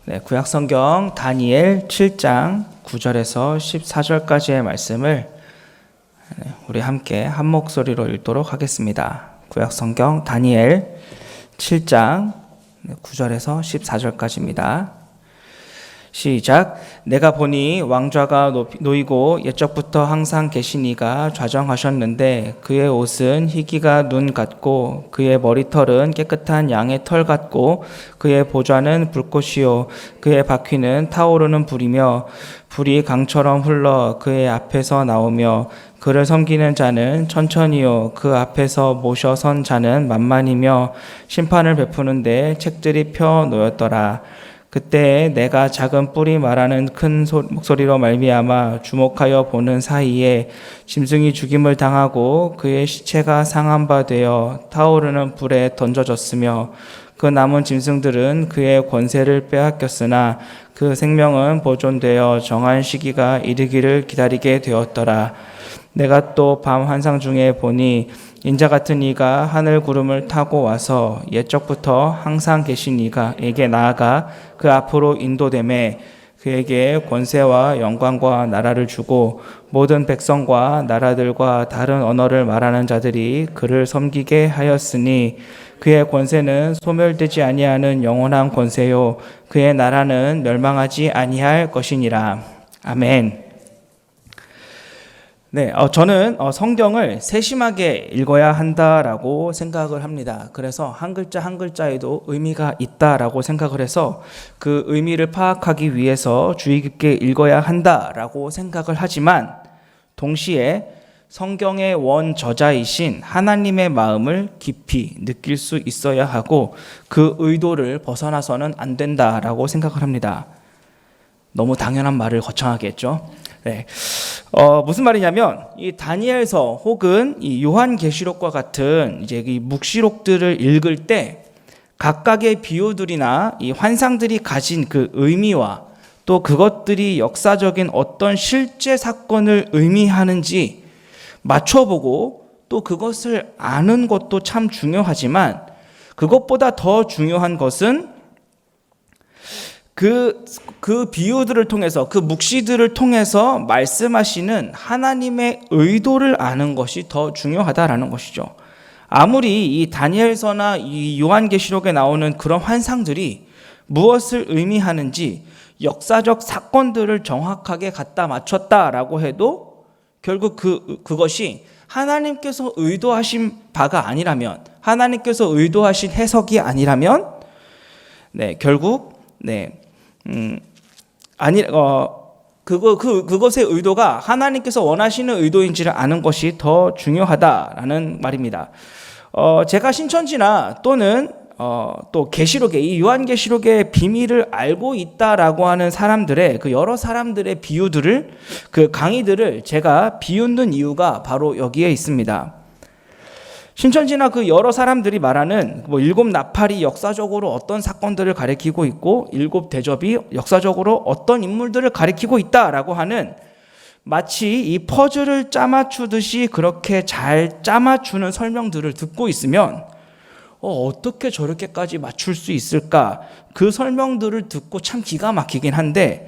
네, 구약성경 다니엘 7장 9절에서 14절까지의 말씀을 우리 함께 한 목소리로 읽도록 하겠습니다. 구약성경 다니엘 7장 9절에서 14절까지입니다. 시작. 내가 보니 왕좌가 놓이고 옛적부터 항상 계신 이가 좌정하셨는데 그의 옷은 희기가 눈 같고 그의 머리털은 깨끗한 양의 털 같고 그의 보좌는 불꽃이요 그의 바퀴는 타오르는 불이며 불이 강처럼 흘러 그의 앞에서 나오며 그를 섬기는 자는 천천히요 그 앞에서 모셔 선 자는 만만이며 심판을 베푸는데 책들이 펴 놓였더라. 그때 내가 작은 뿔이 말하는 큰 목소리로 말미암아 주목하여 보는 사이에 짐승이 죽임을 당하고 그의 시체가 상한 바 되어 타오르는 불에 던져졌으며 그 남은 짐승들은 그의 권세를 빼앗겼으나 그 생명은 보존되어 정한 시기가 이르기를 기다리게 되었더라. 내가 또 밤 환상 중에 보니 인자 같은 이가 하늘 구름을 타고 와서 옛적부터 항상 계신 이가에게 나아가 그 앞으로 인도되매 그에게 권세와 영광과 나라를 주고 모든 백성과 나라들과 다른 언어를 말하는 자들이 그를 섬기게 하였으니 그의 권세는 소멸되지 아니하는 영원한 권세요 그의 나라는 멸망하지 아니할 것이니라. 아멘. 네, 저는 성경을 세심하게 읽어야 한다라고 생각을 합니다. 그래서 한 글자 한 글자에도 의미가 있다라고 생각을 해서 그 의미를 파악하기 위해서 주의 깊게 읽어야 한다라고 생각을 하지만 동시에 성경의 원저자이신 하나님의 마음을 깊이 느낄 수 있어야 하고 그 의도를 벗어나서는 안 된다라고 생각을 합니다. 너무 당연한 말을 거창하게 했죠. 네. 무슨 말이냐면 이 다니엘서 혹은 이 요한계시록과 같은 이제 이 묵시록들을 읽을 때 각각의 비유들이나 이 환상들이 가진 그 의미와 또 그것들이 역사적인 어떤 실제 사건을 의미하는지 맞춰보고 또 그것을 아는 것도 참 중요하지만 그것보다 더 중요한 것은 그 비유들을 통해서 그 묵시들을 통해서 말씀하시는 하나님의 의도를 아는 것이 더 중요하다라는 것이죠. 아무리 이 다니엘서나 이 요한계시록에 나오는 그런 환상들이 무엇을 의미하는지 역사적 사건들을 정확하게 갖다 맞췄다라고 해도 결국 그것이 하나님께서 의도하신 바가 아니라면 하나님께서 의도하신 해석이 아니라면 결국 그것의 의도가 하나님께서 원하시는 의도인지를 아는 것이 더 중요하다라는 말입니다. 제가 신천지나 또는 또 계시록의 이 요한계시록의 비밀을 알고 있다라고 하는 사람들의 그 여러 사람들의 비유들을 그 강의들을 제가 비웃는 이유가 바로 여기에 있습니다. 신천지나 그 여러 사람들이 말하는 일곱 나팔이 역사적으로 어떤 사건들을 가리키고 있고 일곱 대접이 역사적으로 어떤 인물들을 가리키고 있다라고 하는 마치 이 퍼즐을 짜맞추듯이 그렇게 잘 짜맞추는 설명들을 듣고 있으면 어떻게 저렇게까지 맞출 수 있을까? 그 설명들을 듣고 참 기가 막히긴 한데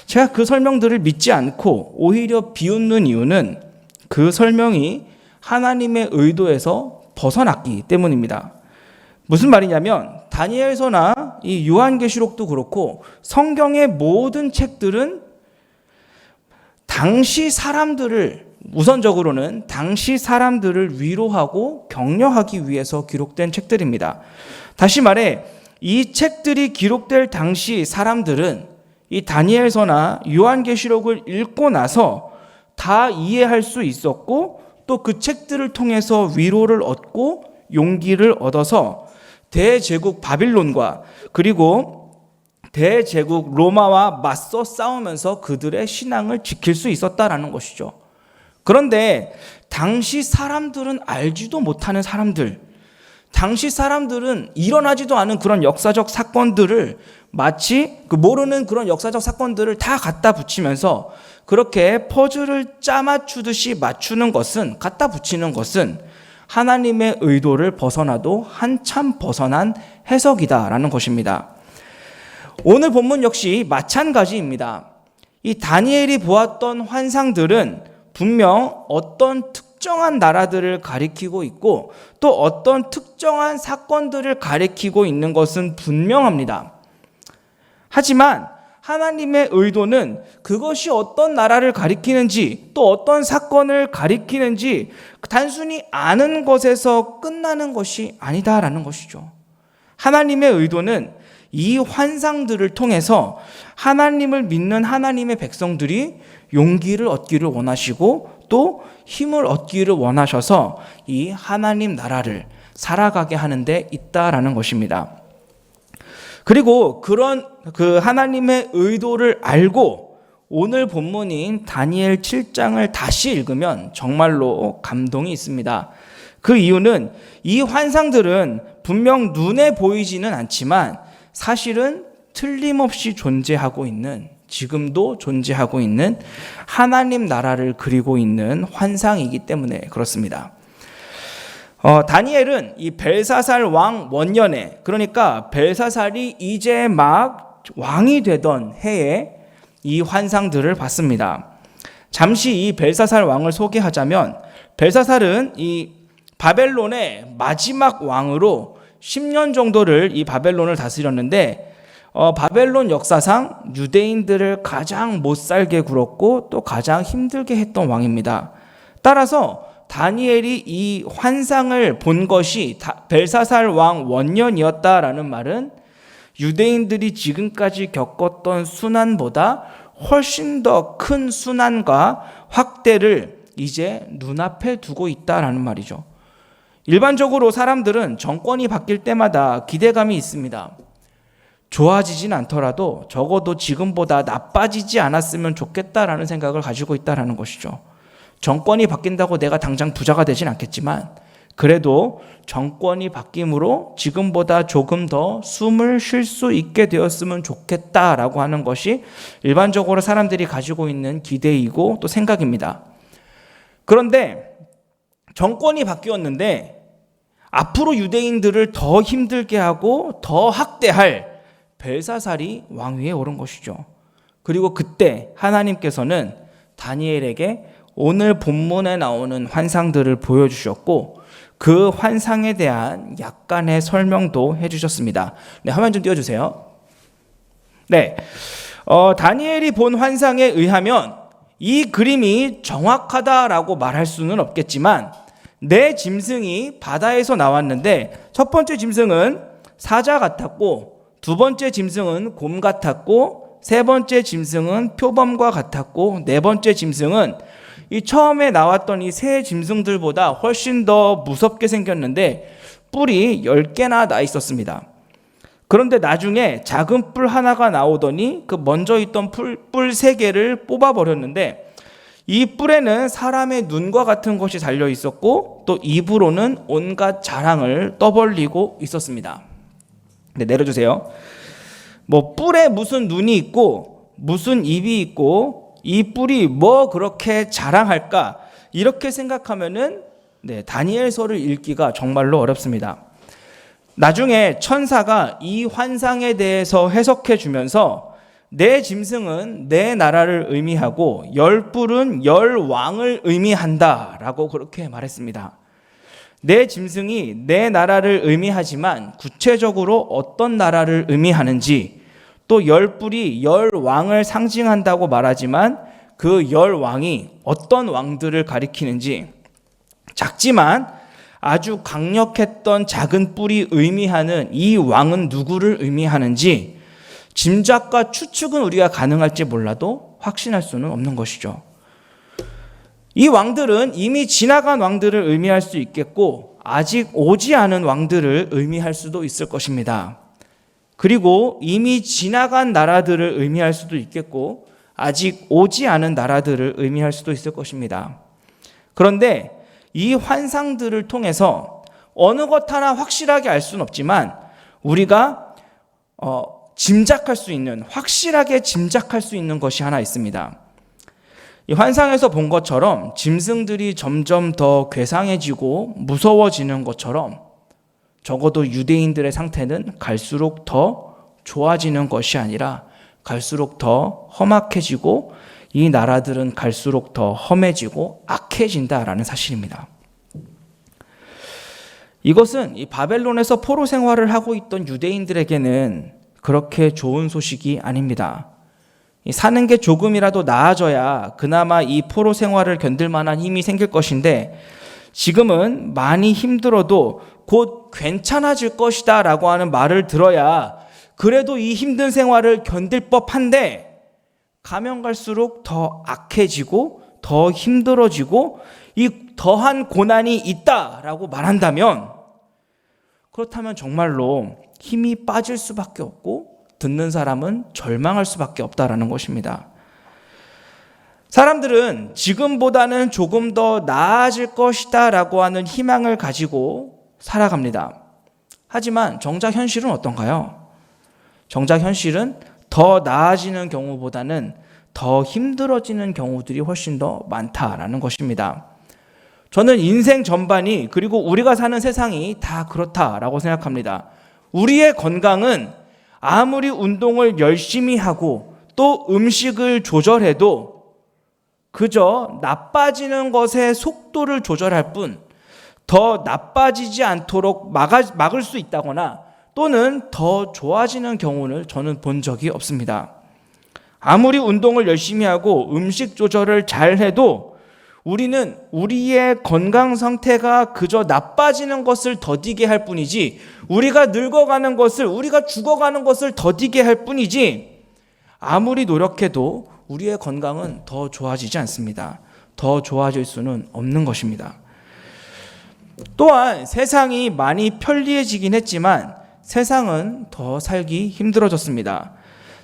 제가 그 설명들을 믿지 않고 오히려 비웃는 이유는 그 설명이 하나님의 의도에서 벗어났기 때문입니다. 무슨 말이냐면 다니엘서나 이 요한계시록도 그렇고 성경의 모든 책들은 당시 사람들을 우선적으로는 당시 사람들을 위로하고 격려하기 위해서 기록된 책들입니다. 다시 말해 이 책들이 기록될 당시 사람들은 이 다니엘서나 요한계시록을 읽고 나서 다 이해할 수 있었고 또 그 책들을 통해서 위로를 얻고 용기를 얻어서 대제국 바빌론과 그리고 대제국 로마와 맞서 싸우면서 그들의 신앙을 지킬 수 있었다라는 것이죠. 그런데 당시 사람들은 알지도 못하는 사람들, 당시 사람들은 일어나지도 않은 그런 역사적 사건들을 마치 모르는 그런 역사적 사건들을 다 갖다 붙이면서 그렇게 퍼즐을 짜맞추듯이 맞추는 것은 갖다 붙이는 것은 하나님의 의도를 벗어나도 한참 벗어난 해석이다라는 것입니다. 오늘 본문 역시 마찬가지입니다. 이 다니엘이 보았던 환상들은 분명 어떤 특정한 나라들을 가리키고 있고 또 어떤 특정한 사건들을 가리키고 있는 것은 분명합니다. 하지만 하나님의 의도는 그것이 어떤 나라를 가리키는지 또 어떤 사건을 가리키는지 단순히 아는 것에서 끝나는 것이 아니다라는 것이죠. 하나님의 의도는 이 환상들을 통해서 하나님을 믿는 하나님의 백성들이 용기를 얻기를 원하시고 또 힘을 얻기를 원하셔서 이 하나님 나라를 살아가게 하는 데 있다라는 것입니다. 그리고 그런 그 하나님의 의도를 알고 오늘 본문인 다니엘 7장을 다시 읽으면 정말로 감동이 있습니다. 그 이유는 이 환상들은 분명 눈에 보이지는 않지만 사실은 틀림없이 존재하고 있는, 지금도 존재하고 있는 하나님 나라를 그리고 있는 환상이기 때문에 그렇습니다. 다니엘은 이 벨사살 왕 원년에, 그러니까 벨사살이 이제 막 왕이 되던 해에 이 환상들을 봤습니다. 잠시 이 벨사살 왕을 소개하자면, 벨사살은 이 바벨론의 마지막 왕으로 10년 정도를 이 바벨론을 다스렸는데, 바벨론 역사상 유대인들을 가장 못 살게 굴었고 또 가장 힘들게 했던 왕입니다. 따라서 다니엘이 이 환상을 본 것이 벨사살 왕 원년이었다라는 말은 유대인들이 지금까지 겪었던 순환보다 훨씬 더 큰 순환과 확대를 이제 눈앞에 두고 있다라는 말이죠. 일반적으로 사람들은 정권이 바뀔 때마다 기대감이 있습니다. 좋아지진 않더라도 적어도 지금보다 나빠지지 않았으면 좋겠다라는 생각을 가지고 있다라는 것이죠. 정권이 바뀐다고 내가 당장 부자가 되진 않겠지만 그래도 정권이 바뀜으로 지금보다 조금 더 숨을 쉴 수 있게 되었으면 좋겠다라고 하는 것이 일반적으로 사람들이 가지고 있는 기대이고 또 생각입니다. 그런데 정권이 바뀌었는데 앞으로 유대인들을 더 힘들게 하고 더 학대할 벨사살이 왕위에 오른 것이죠. 그리고 그때 하나님께서는 다니엘에게 오늘 본문에 나오는 환상들을 보여주셨고 그 환상에 대한 약간의 설명도 해주셨습니다. 네, 화면 좀 띄워주세요. 네, 다니엘이 본 환상에 의하면 이 그림이 정확하다라고 말할 수는 없겠지만 내 짐승이 바다에서 나왔는데 첫 번째 짐승은 사자 같았고 두 번째 짐승은 곰 같았고 세 번째 짐승은 표범과 같았고 네 번째 짐승은 이 처음에 나왔던 이 세 짐승들보다 훨씬 더 무섭게 생겼는데 뿔이 10개나 나 있었습니다. 그런데 나중에 작은 뿔 하나가 나오더니 그 먼저 있던 뿔 3개를 뽑아버렸는데 이 뿔에는 사람의 눈과 같은 것이 달려 있었고 또 입으로는 온갖 자랑을 떠벌리고 있었습니다. 네, 내려주세요. 뿔에 무슨 눈이 있고 무슨 입이 있고 이 뿔이 뭐 그렇게 자랑할까? 이렇게 생각하면은 다니엘서를 읽기가 정말로 어렵습니다. 나중에 천사가 이 환상에 대해서 해석해 주면서 내 짐승은 내 나라를 의미하고 10뿔은 10왕을 의미한다라고 그렇게 말했습니다. 내 짐승이 내 나라를 의미하지만 구체적으로 어떤 나라를 의미하는지 또 10뿔이 10왕을 상징한다고 말하지만 그 10왕이 어떤 왕들을 가리키는지 작지만 아주 강력했던 작은 뿔이 의미하는 이 왕은 누구를 의미하는지 짐작과 추측은 우리가 가능할지 몰라도 확신할 수는 없는 것이죠. 이 왕들은 이미 지나간 왕들을 의미할 수 있겠고 아직 오지 않은 왕들을 의미할 수도 있을 것입니다. 그리고 이미 지나간 나라들을 의미할 수도 있겠고 아직 오지 않은 나라들을 의미할 수도 있을 것입니다. 그런데 이 환상들을 통해서 어느 것 하나 확실하게 알 수는 없지만 우리가 짐작할 수 있는, 확실하게 짐작할 수 있는 것이 하나 있습니다. 이 환상에서 본 것처럼 짐승들이 점점 더 괴상해지고 무서워지는 것처럼 적어도 유대인들의 상태는 갈수록 더 좋아지는 것이 아니라 갈수록 더 험악해지고 이 나라들은 갈수록 더 험해지고 악해진다라는 사실입니다. 이것은 이 바벨론에서 포로 생활을 하고 있던 유대인들에게는 그렇게 좋은 소식이 아닙니다. 사는 게 조금이라도 나아져야 그나마 이 포로 생활을 견딜 만한 힘이 생길 것인데 지금은 많이 힘들어도 곧 괜찮아질 것이다 라고 하는 말을 들어야 그래도 이 힘든 생활을 견딜 법한데 가면 갈수록 더 악해지고 더 힘들어지고 이 더한 고난이 있다라고 말한다면 그렇다면 정말로 힘이 빠질 수밖에 없고 듣는 사람은 절망할 수밖에 없다라는 것입니다. 사람들은 지금보다는 조금 더 나아질 것이다 라고 하는 희망을 가지고 살아갑니다. 하지만 정작 현실은 어떤가요? 정작 현실은 더 나아지는 경우보다는 더 힘들어지는 경우들이 훨씬 더 많다라는 것입니다. 저는 인생 전반이 그리고 우리가 사는 세상이 다 그렇다라고 생각합니다. 우리의 건강은 아무리 운동을 열심히 하고 또 음식을 조절해도 그저 나빠지는 것의 속도를 조절할 뿐 더 나빠지지 않도록 막을 수 있다거나 또는 더 좋아지는 경우를 저는 본 적이 없습니다. 아무리 운동을 열심히 하고 음식 조절을 잘 해도 우리는 우리의 건강 상태가 그저 나빠지는 것을 더디게 할 뿐이지 우리가 늙어가는 것을 우리가 죽어가는 것을 더디게 할 뿐이지 아무리 노력해도 우리의 건강은 더 좋아지지 않습니다. 더 좋아질 수는 없는 것입니다. 또한 세상이 많이 편리해지긴 했지만 세상은 더 살기 힘들어졌습니다.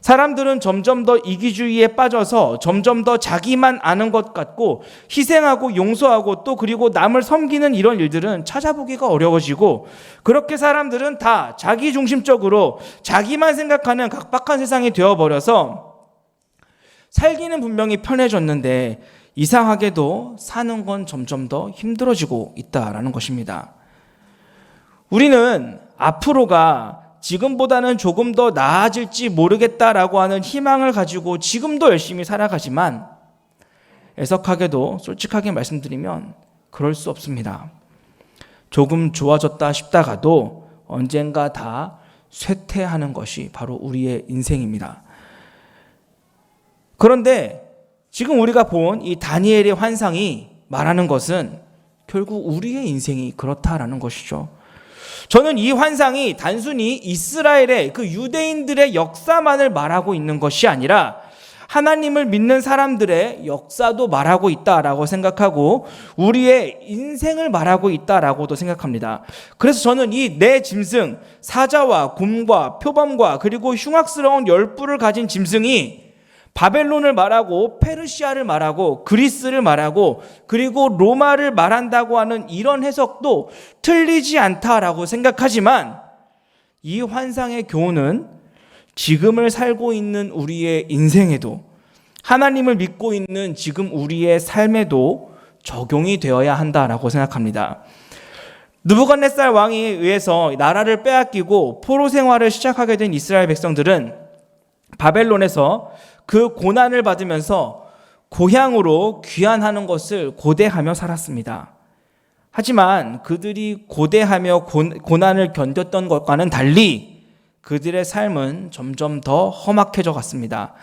사람들은 점점 더 이기주의에 빠져서 점점 더 자기만 아는 것 같고 희생하고 용서하고 또 그리고 남을 섬기는 이런 일들은 찾아보기가 어려워지고 그렇게 사람들은 다 자기중심적으로 자기만 생각하는 각박한 세상이 되어버려서 살기는 분명히 편해졌는데 이상하게도 사는 건 점점 더 힘들어지고 있다라는 것입니다. 우리는 앞으로가 지금보다는 조금 더 나아질지 모르겠다라고 하는 희망을 가지고 지금도 열심히 살아가지만 애석하게도 솔직하게 말씀드리면 그럴 수 없습니다. 조금 좋아졌다 싶다가도 언젠가 다 쇠퇴하는 것이 바로 우리의 인생입니다. 그런데 지금 우리가 본 이 다니엘의 환상이 말하는 것은 결국 우리의 인생이 그렇다라는 것이죠. 저는 이 환상이 단순히 이스라엘의 그 유대인들의 역사만을 말하고 있는 것이 아니라 하나님을 믿는 사람들의 역사도 말하고 있다라고 생각하고 우리의 인생을 말하고 있다라고도 생각합니다. 그래서 저는 이 내 짐승, 사자와 곰과 표범과 그리고 흉악스러운 열뿔을 가진 짐승이 바벨론을 말하고 페르시아를 말하고 그리스를 말하고 그리고 로마를 말한다고 하는 이런 해석도 틀리지 않다라고 생각하지만 이 환상의 교훈은 지금을 살고 있는 우리의 인생에도 하나님을 믿고 있는 지금 우리의 삶에도 적용이 되어야 한다라고 생각합니다. 느부갓네살 왕에 의해서 나라를 빼앗기고 포로 생활을 시작하게 된 이스라엘 백성들은 바벨론에서 그 고난을 받으면서 고향으로 귀환하는 것을 고대하며 살았습니다. 하지만 그들이 고대하며 고난을 견뎠던 것과는 달리 그들의 삶은 점점 더 험악해져 갔습니다.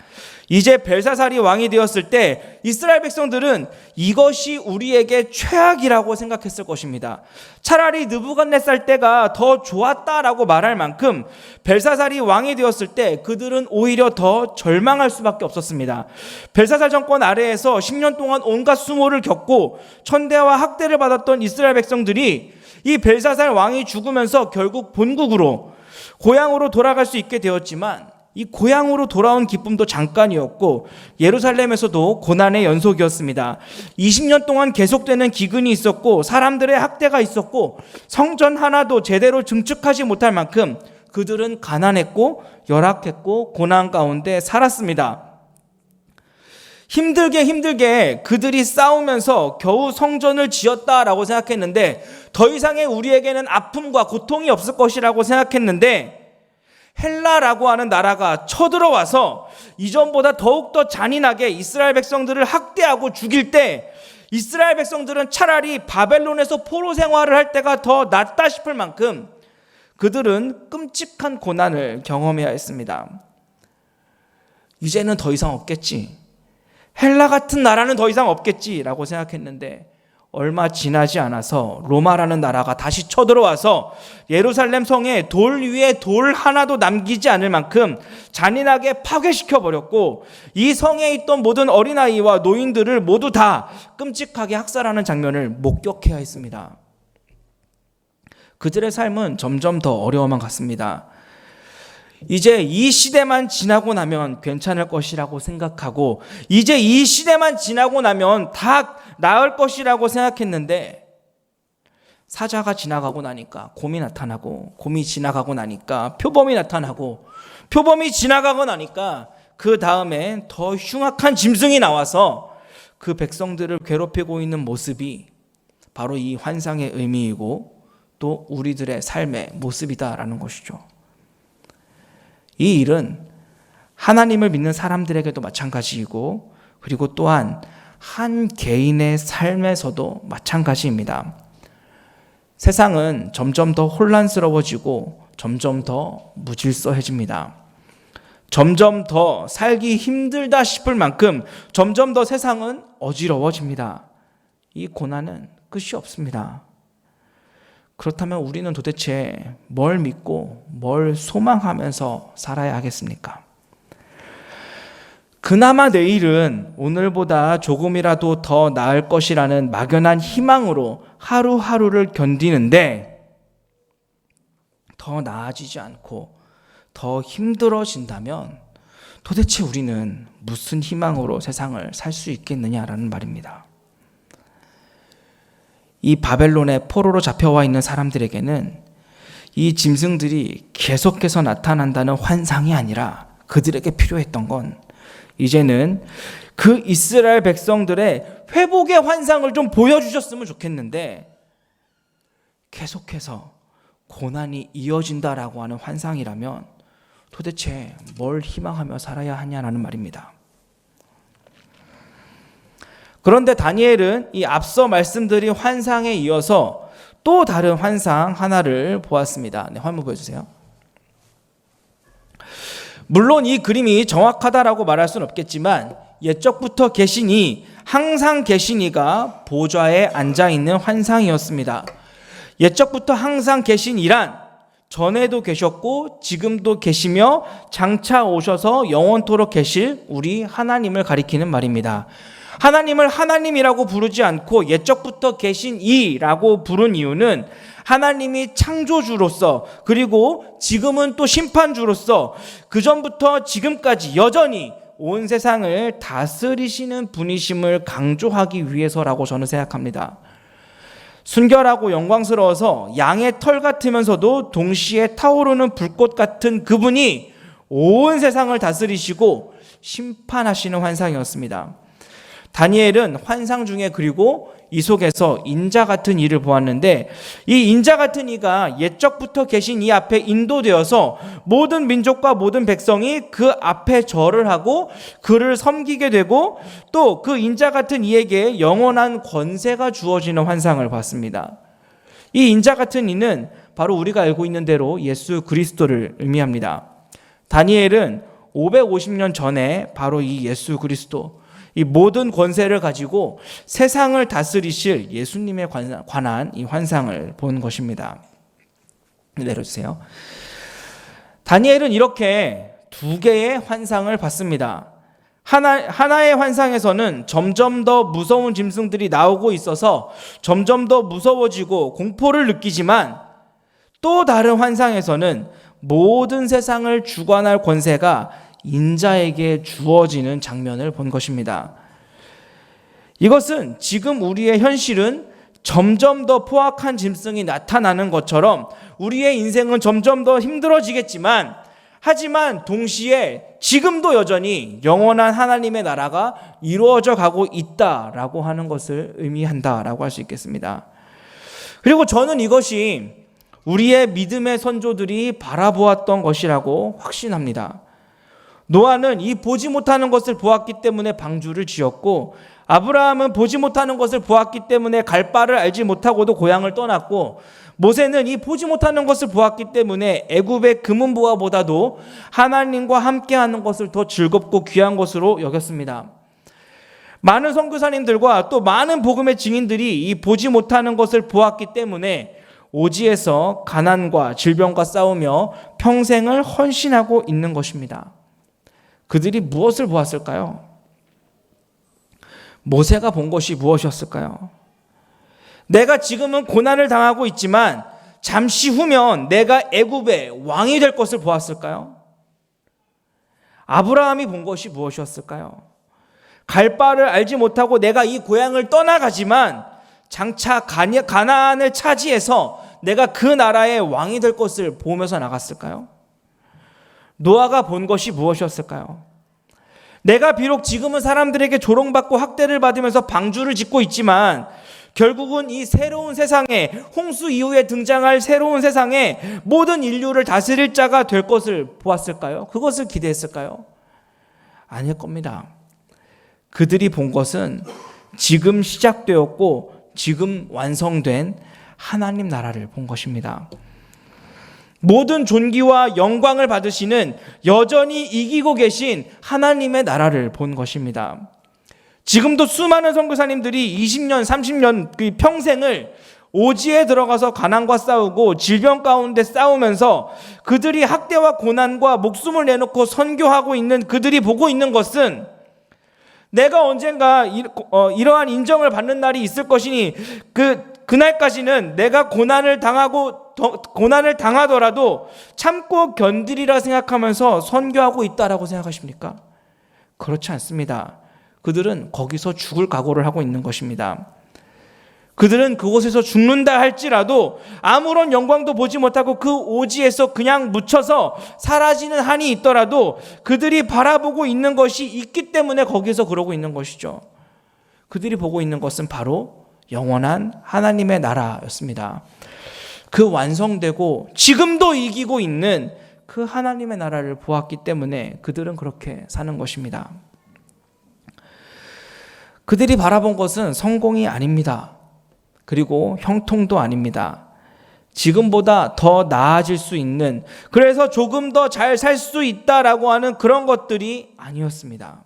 이제 벨사살이 왕이 되었을 때 이스라엘 백성들은 이것이 우리에게 최악이라고 생각했을 것입니다. 차라리 느부갓네살 때가 더 좋았다라고 말할 만큼 벨사살이 왕이 되었을 때 그들은 오히려 더 절망할 수밖에 없었습니다. 벨사살 정권 아래에서 10년 동안 온갖 수모를 겪고 천대와 학대를 받았던 이스라엘 백성들이 이 벨사살 왕이 죽으면서 결국 본국으로 고향으로 돌아갈 수 있게 되었지만 이 고향으로 돌아온 기쁨도 잠깐이었고 예루살렘에서도 고난의 연속이었습니다. 20년 동안 계속되는 기근이 있었고 사람들의 학대가 있었고 성전 하나도 제대로 증축하지 못할 만큼 그들은 가난했고 열악했고 고난 가운데 살았습니다. 힘들게 그들이 싸우면서 겨우 성전을 지었다라고 생각했는데 더 이상의 우리에게는 아픔과 고통이 없을 것이라고 생각했는데 헬라라고 하는 나라가 쳐들어와서 이전보다 더욱더 잔인하게 이스라엘 백성들을 학대하고 죽일 때 이스라엘 백성들은 차라리 바벨론에서 포로 생활을 할 때가 더 낫다 싶을 만큼 그들은 끔찍한 고난을 경험해야 했습니다. 이제는 더 이상 없겠지. 헬라 같은 나라는 더 이상 없겠지라고 생각했는데 얼마 지나지 않아서 로마라는 나라가 다시 쳐들어와서 예루살렘 성에 돌 위에 돌 하나도 남기지 않을 만큼 잔인하게 파괴시켜버렸고 이 성에 있던 모든 어린아이와 노인들을 모두 다 끔찍하게 학살하는 장면을 목격해야 했습니다. 그들의 삶은 점점 더 어려워만 갔습니다. 이제 이 시대만 지나고 나면 괜찮을 것이라고 생각하고 이제 이 시대만 지나고 나면 다 나을 것이라고 생각했는데 사자가 지나가고 나니까 곰이 나타나고 곰이 지나가고 나니까 표범이 나타나고 표범이 지나가고 나니까 그 다음에 더 흉악한 짐승이 나와서 그 백성들을 괴롭히고 있는 모습이 바로 이 환상의 의미이고 또 우리들의 삶의 모습이다라는 것이죠. 이 일은 하나님을 믿는 사람들에게도 마찬가지이고 그리고 또한 한 개인의 삶에서도 마찬가지입니다. 세상은 점점 더 혼란스러워지고 점점 더 무질서해집니다. 점점 더 살기 힘들다 싶을 만큼 점점 더 세상은 어지러워집니다. 이 고난은 끝이 없습니다. 그렇다면 우리는 도대체 뭘 믿고 뭘 소망하면서 살아야 하겠습니까? 그나마 내일은 오늘보다 조금이라도 더 나을 것이라는 막연한 희망으로 하루하루를 견디는데 더 나아지지 않고 더 힘들어진다면 도대체 우리는 무슨 희망으로 세상을 살 수 있겠느냐라는 말입니다. 이 바벨론의 포로로 잡혀와 있는 사람들에게는 이 짐승들이 계속해서 나타난다는 환상이 아니라 그들에게 필요했던 건 이제는 그 이스라엘 백성들의 회복의 환상을 좀 보여주셨으면 좋겠는데 계속해서 고난이 이어진다라고 하는 환상이라면 도대체 뭘 희망하며 살아야 하냐라는 말입니다. 그런데 다니엘은 이 앞서 말씀드린 환상에 이어서 또 다른 환상 하나를 보았습니다. 네, 화면 보여주세요. 물론 이 그림이 정확하다라고 말할 수는 없겠지만 옛적부터 계신 이 항상 계신 이가 보좌에 앉아있는 환상이었습니다. 옛적부터 항상 계신 이란 전에도 계셨고 지금도 계시며 장차 오셔서 영원토록 계실 우리 하나님을 가리키는 말입니다. 하나님을 하나님이라고 부르지 않고 옛적부터 계신 이라고 부른 이유는 하나님이 창조주로서 그리고 지금은 또 심판주로서 그전부터 지금까지 여전히 온 세상을 다스리시는 분이심을 강조하기 위해서라고 저는 생각합니다. 순결하고 영광스러워서 양의 털 같으면서도 동시에 타오르는 불꽃 같은 그분이 온 세상을 다스리시고 심판하시는 환상이었습니다. 다니엘은 환상 중에 그리고 이 속에서 인자 같은 이를 보았는데 이 인자 같은 이가 옛적부터 계신 이 앞에 인도되어서 모든 민족과 모든 백성이 그 앞에 절을 하고 그를 섬기게 되고 또 그 인자 같은 이에게 영원한 권세가 주어지는 환상을 봤습니다. 이 인자 같은 이는 바로 우리가 알고 있는 대로 예수 그리스도를 의미합니다. 다니엘은 550년 전에 바로 이 예수 그리스도 이 모든 권세를 가지고 세상을 다스리실 예수님에 관한 이 환상을 본 것입니다. 내려주세요. 다니엘은 이렇게 두 개의 환상을 봤습니다. 하나의 환상에서는 점점 더 무서운 짐승들이 나오고 있어서 점점 더 무서워지고 공포를 느끼지만 또 다른 환상에서는 모든 세상을 주관할 권세가 인자에게 주어지는 장면을 본 것입니다. 이것은 지금 우리의 현실은 점점 더 포악한 짐승이 나타나는 것처럼 우리의 인생은 점점 더 힘들어지겠지만 하지만 동시에 지금도 여전히 영원한 하나님의 나라가 이루어져 가고 있다라고 하는 것을 의미한다라고 할 수 있겠습니다. 그리고 저는 이것이 우리의 믿음의 선조들이 바라보았던 것이라고 확신합니다. 노아는 이 보지 못하는 것을 보았기 때문에 방주를 지었고, 아브라함은 보지 못하는 것을 보았기 때문에 갈 바를 알지 못하고도 고향을 떠났고, 모세는 이 보지 못하는 것을 보았기 때문에 애굽의 금은보화보다도 하나님과 함께하는 것을 더 즐겁고 귀한 것으로 여겼습니다. 많은 선교사님들과 또 많은 복음의 증인들이 이 보지 못하는 것을 보았기 때문에 오지에서 가난과 질병과 싸우며 평생을 헌신하고 있는 것입니다. 그들이 무엇을 보았을까요? 모세가 본 것이 무엇이었을까요? 내가 지금은 고난을 당하고 있지만 잠시 후면 내가 애굽의 왕이 될 것을 보았을까요? 아브라함이 본 것이 무엇이었을까요? 갈 바를 알지 못하고 내가 이 고향을 떠나가지만 장차 가나안을 차지해서 내가 그 나라의 왕이 될 것을 보면서 나갔을까요? 노아가 본 것이 무엇이었을까요? 내가 비록 지금은 사람들에게 조롱받고 학대를 받으면서 방주를 짓고 있지만 결국은 이 새로운 세상에, 홍수 이후에 등장할 새로운 세상에 모든 인류를 다스릴 자가 될 것을 보았을까요? 그것을 기대했을까요? 아닐 겁니다. 그들이 본 것은 지금 시작되었고 지금 완성된 하나님 나라를 본 것입니다. 모든 존귀와 영광을 받으시는 여전히 이기고 계신 하나님의 나라를 본 것입니다. 지금도 수많은 선교사님들이 20년, 30년 그 평생을 오지에 들어가서 가난과 싸우고 질병 가운데 싸우면서 그들이 학대와 고난과 목숨을 내놓고 선교하고 있는 그들이 보고 있는 것은 내가 언젠가 이러한 인정을 받는 날이 있을 것이니 그날까지는 내가 고난을 당하더라도 참고 견디리라 생각하면서 선교하고 있다라고 생각하십니까? 그렇지 않습니다. 그들은 거기서 죽을 각오를 하고 있는 것입니다. 그들은 그곳에서 죽는다 할지라도 아무런 영광도 보지 못하고 그 오지에서 그냥 묻혀서 사라지는 한이 있더라도 그들이 바라보고 있는 것이 있기 때문에 거기서 그러고 있는 것이죠. 그들이 보고 있는 것은 바로 영원한 하나님의 나라였습니다. 그 완성되고 지금도 이기고 있는 그 하나님의 나라를 보았기 때문에 그들은 그렇게 사는 것입니다. 그들이 바라본 것은 성공이 아닙니다. 그리고 형통도 아닙니다. 지금보다 더 나아질 수 있는, 그래서 조금 더 잘 살 수 있다라고 하는 그런 것들이 아니었습니다.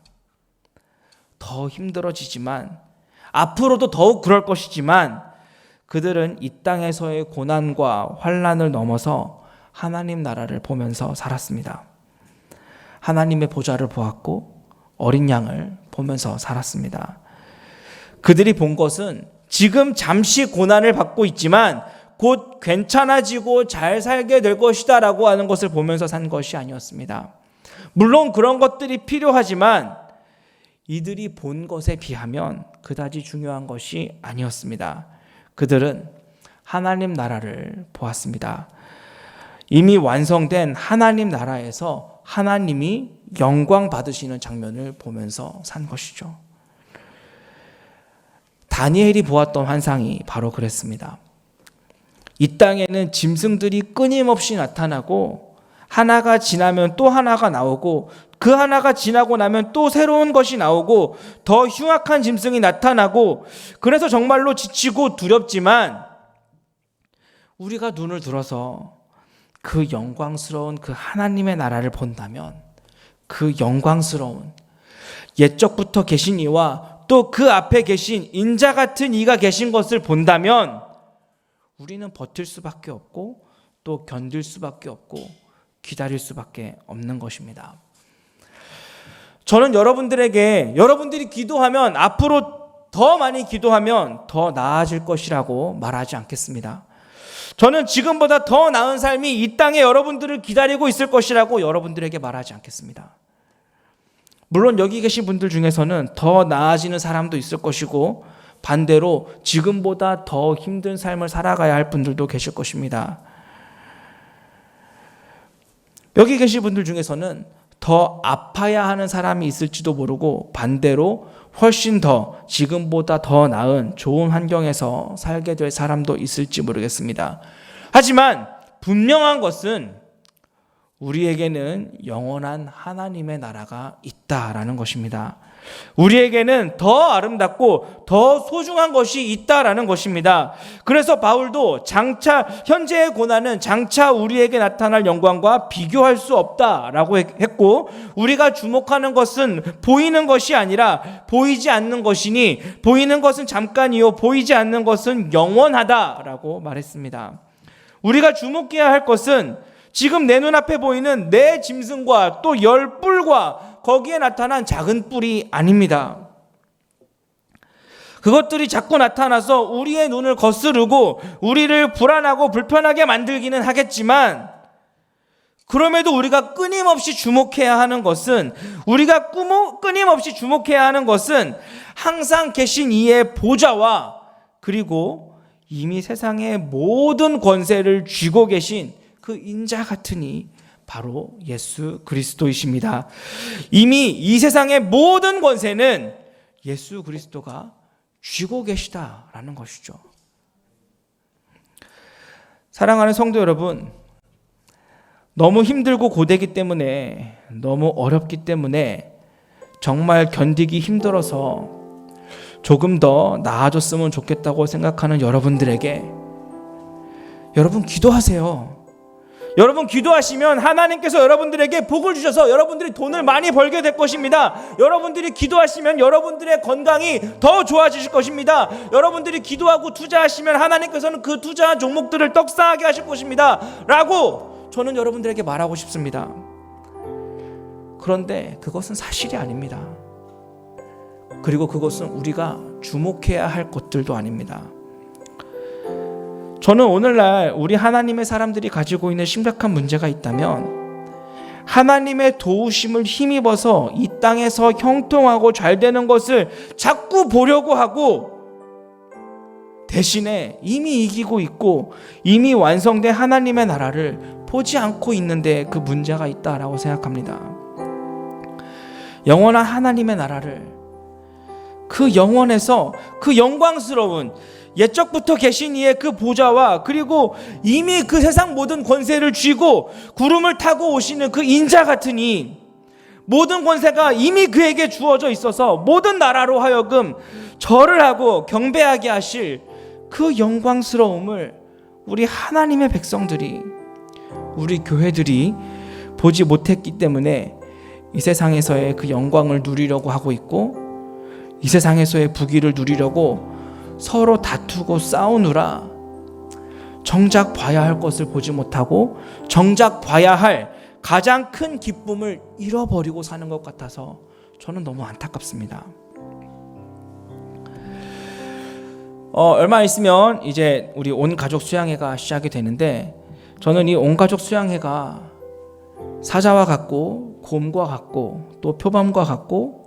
더 힘들어지지만, 앞으로도 더욱 그럴 것이지만 그들은 이 땅에서의 고난과 환난을 넘어서 하나님 나라를 보면서 살았습니다. 하나님의 보좌를 보았고 어린 양을 보면서 살았습니다. 그들이 본 것은 지금 잠시 고난을 받고 있지만 곧 괜찮아지고 잘 살게 될 것이다 라고 하는 것을 보면서 산 것이 아니었습니다. 물론 그런 것들이 필요하지만 이들이 본 것에 비하면 그다지 중요한 것이 아니었습니다. 그들은 하나님 나라를 보았습니다. 이미 완성된 하나님 나라에서 하나님이 영광 받으시는 장면을 보면서 산 것이죠. 다니엘이 보았던 환상이 바로 그랬습니다. 이 땅에는 짐승들이 끊임없이 나타나고 하나가 지나면 또 하나가 나오고 그 하나가 지나고 나면 또 새로운 것이 나오고 더 흉악한 짐승이 나타나고, 그래서 정말로 지치고 두렵지만 우리가 눈을 들어서 그 영광스러운 그 하나님의 나라를 본다면, 그 영광스러운 옛적부터 계신 이와 또 그 앞에 계신 인자 같은 이가 계신 것을 본다면 우리는 버틸 수밖에 없고 또 견딜 수밖에 없고 기다릴 수밖에 없는 것입니다. 저는 여러분들이 기도하면, 앞으로 더 많이 기도하면 더 나아질 것이라고 말하지 않겠습니다. 저는 지금보다 더 나은 삶이 이 땅에 여러분들을 기다리고 있을 것이라고 여러분들에게 말하지 않겠습니다. 물론 여기 계신 분들 중에서는 더 나아지는 사람도 있을 것이고 반대로 지금보다 더 힘든 삶을 살아가야 할 분들도 계실 것입니다. 여기 계신 분들 중에서는 더 아파야 하는 사람이 있을지도 모르고 반대로 훨씬 더 지금보다 더 나은 좋은 환경에서 살게 될 사람도 있을지 모르겠습니다. 하지만 분명한 것은 우리에게는 영원한 하나님의 나라가 있다라는 것입니다. 우리에게는 더 아름답고 더 소중한 것이 있다라는 것입니다. 그래서 바울도 장차 현재의 고난은 장차 우리에게 나타날 영광과 비교할 수 없다라고 했고, 우리가 주목하는 것은 보이는 것이 아니라 보이지 않는 것이니 보이는 것은 잠깐이요 보이지 않는 것은 영원하다라고 말했습니다. 우리가 주목해야 할 것은 지금 내 눈앞에 보이는 내 짐승과 또 열뿔과 거기에 나타난 작은 뿔이 아닙니다. 그것들이 자꾸 나타나서 우리의 눈을 거스르고 우리를 불안하고 불편하게 만들기는 하겠지만, 그럼에도 우리가 끊임없이 주목해야 하는 것은 항상 계신 이의 보좌와 그리고 이미 세상의 모든 권세를 쥐고 계신 그 인자 같은 이 바로 예수 그리스도이십니다. 이미 이 세상의 모든 권세는 예수 그리스도가 쥐고 계시다라는 것이죠. 사랑하는 성도 여러분, 너무 힘들고 고되기 때문에, 너무 어렵기 때문에, 정말 견디기 힘들어서 조금 더 나아졌으면 좋겠다고 생각하는 여러분들에게, 여러분 기도하세요. 여러분 기도하시면 하나님께서 여러분들에게 복을 주셔서 여러분들이 돈을 많이 벌게 될 것입니다. 여러분들이 기도하시면 여러분들의 건강이 더 좋아지실 것입니다. 여러분들이 기도하고 투자하시면 하나님께서는 그 투자한 종목들을 떡상하게 하실 것입니다 라고 저는 여러분들에게 말하고 싶습니다. 그런데 그것은 사실이 아닙니다. 그리고 그것은 우리가 주목해야 할 것들도 아닙니다. 저는 오늘날 우리 하나님의 사람들이 가지고 있는 심각한 문제가 있다면, 하나님의 도우심을 힘입어서 이 땅에서 형통하고 잘 되는 것을 자꾸 보려고 하고, 대신에 이미 이기고 있고 이미 완성된 하나님의 나라를 보지 않고 있는데 그 문제가 있다라고 생각합니다. 영원한 하나님의 나라를, 그 영원에서 그 영광스러운 옛적부터 계신 이의 그 보좌와 그리고 이미 그 세상 모든 권세를 쥐고 구름을 타고 오시는 그 인자 같은 이 모든 권세가 이미 그에게 주어져 있어서 모든 나라로 하여금 절을 하고 경배하게 하실 그 영광스러움을 우리 하나님의 백성들이, 우리 교회들이 보지 못했기 때문에 이 세상에서의 그 영광을 누리려고 하고 있고, 이 세상에서의 부귀를 누리려고 서로 다투고 싸우느라 정작 봐야 할 것을 보지 못하고 정작 봐야 할 가장 큰 기쁨을 잃어버리고 사는 것 같아서 저는 너무 안타깝습니다. 얼마 있으면 이제 우리 온 가족 수양회가 시작이 되는데, 저는 이 온 가족 수양회가 사자와 같고 곰과 같고 또 표범과 같고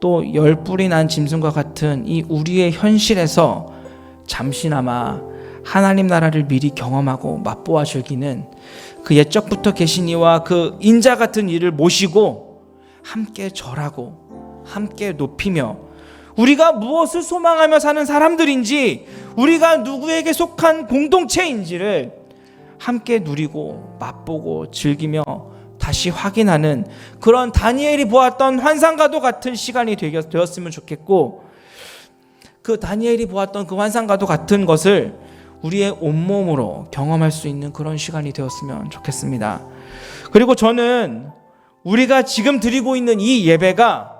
또 열뿔이 난 짐승과 같은 이 우리의 현실에서 잠시나마 하나님 나라를 미리 경험하고 맛보아 즐기는 그 옛적부터 계신 이와 그 인자 같은 이를 모시고 함께 절하고 함께 높이며, 우리가 무엇을 소망하며 사는 사람들인지, 우리가 누구에게 속한 공동체인지를 함께 누리고 맛보고 즐기며 다시 확인하는 그런 다니엘이 보았던 환상과도 같은 시간이 되었으면 좋겠고, 그 다니엘이 보았던 그 환상과도 같은 것을 우리의 온몸으로 경험할 수 있는 그런 시간이 되었으면 좋겠습니다. 그리고 저는 우리가 지금 드리고 있는 이 예배가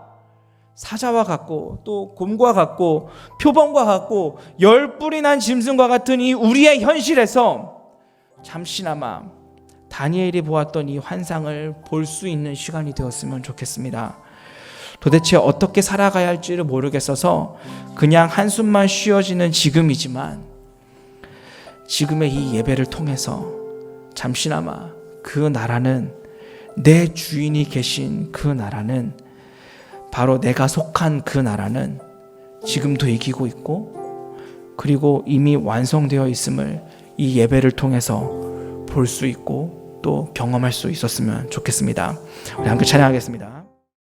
사자와 같고 또 곰과 같고 표범과 같고 열뿔이 난 짐승과 같은 이 우리의 현실에서 잠시나마 다니엘이 보았던 이 환상을 볼 수 있는 시간이 되었으면 좋겠습니다. 도대체 어떻게 살아가야 할지를 모르겠어서 그냥 한숨만 쉬어지는 지금이지만, 지금의 이 예배를 통해서 잠시나마 그 나라는, 내 주인이 계신 그 나라는, 바로 내가 속한 그 나라는 지금도 이기고 있고 그리고 이미 완성되어 있음을 이 예배를 통해서 볼 수 있고 또 경험할 수 있었으면 좋겠습니다. 우리 함께 찬양하겠습니다.